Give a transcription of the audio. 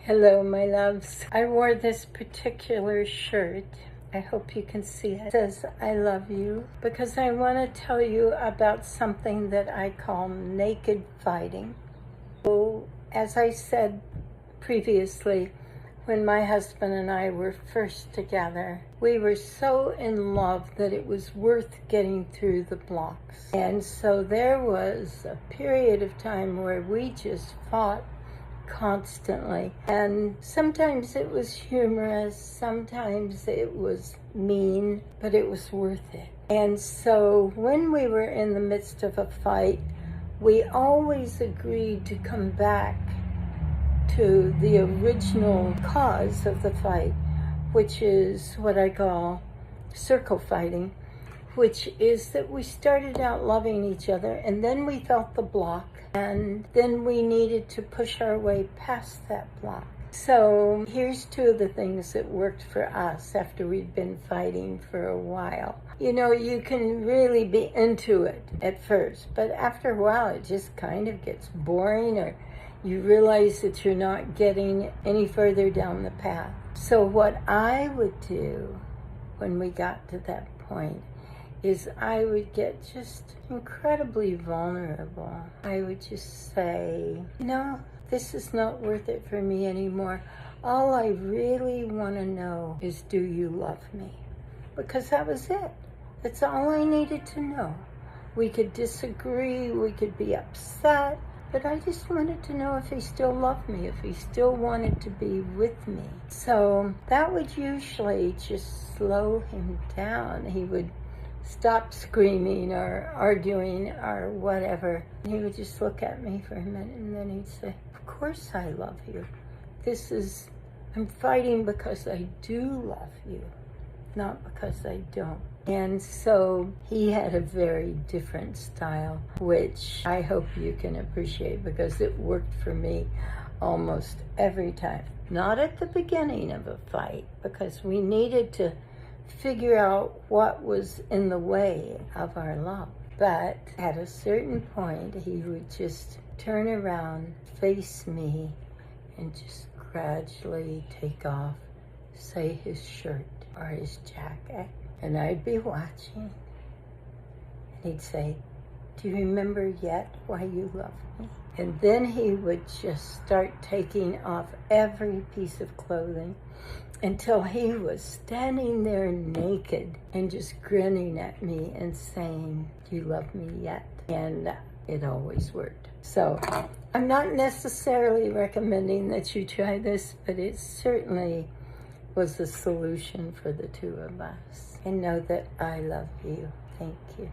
Hello, my loves. I wore this particular shirt. I hope you can see it. It says, I love you, because I want to tell you about something that I call naked fighting. So, as I said previously, when my husband and I were first together, we were so in love that it was worth getting through the blocks. And so there was a period of time where we just fought constantly, and sometimes it was humorous, sometimes it was mean, but it was worth it. And so when we were in the midst of a fight, we always agreed to come back to the original cause of the fight, which is what I call circle fighting, which is that we started out loving each other, and then we felt the block, and then we needed to push our way past that block. So here's two of the things that worked for us after we'd been fighting for a while. You know, you can really be into it at first, but after a while it just kind of gets boring, or you realize that you're not getting any further down the path. So what I would do when we got to that point is I would get just incredibly vulnerable. I would just say, this is not worth it for me anymore. All I really want to know is, do you love me? Because that was it. That's all I needed to know. We could disagree, we could be upset, but I just wanted to know if he still loved me, if he still wanted to be with me. So that would usually just slow him down. He would stop screaming or arguing or whatever. He would just look at me for a minute, and then he'd say, of course I love you. I'm fighting because I do love you, not because I don't. And so he had a very different style, which I hope you can appreciate, because it worked for me almost every time. Not at the beginning of a fight, because we needed to figure out what was in the way of our love. But at a certain point, he would just turn around, face me, and just gradually take off, say, his shirt or his jacket. And I'd be watching, and he'd say, do you remember yet why you love me? And then he would just start taking off every piece of clothing until he was standing there naked and just grinning at me and saying, do you love me yet? And it always worked. So I'm not necessarily recommending that you try this, but it certainly was a solution for the two of us. And know that I love you. Thank you.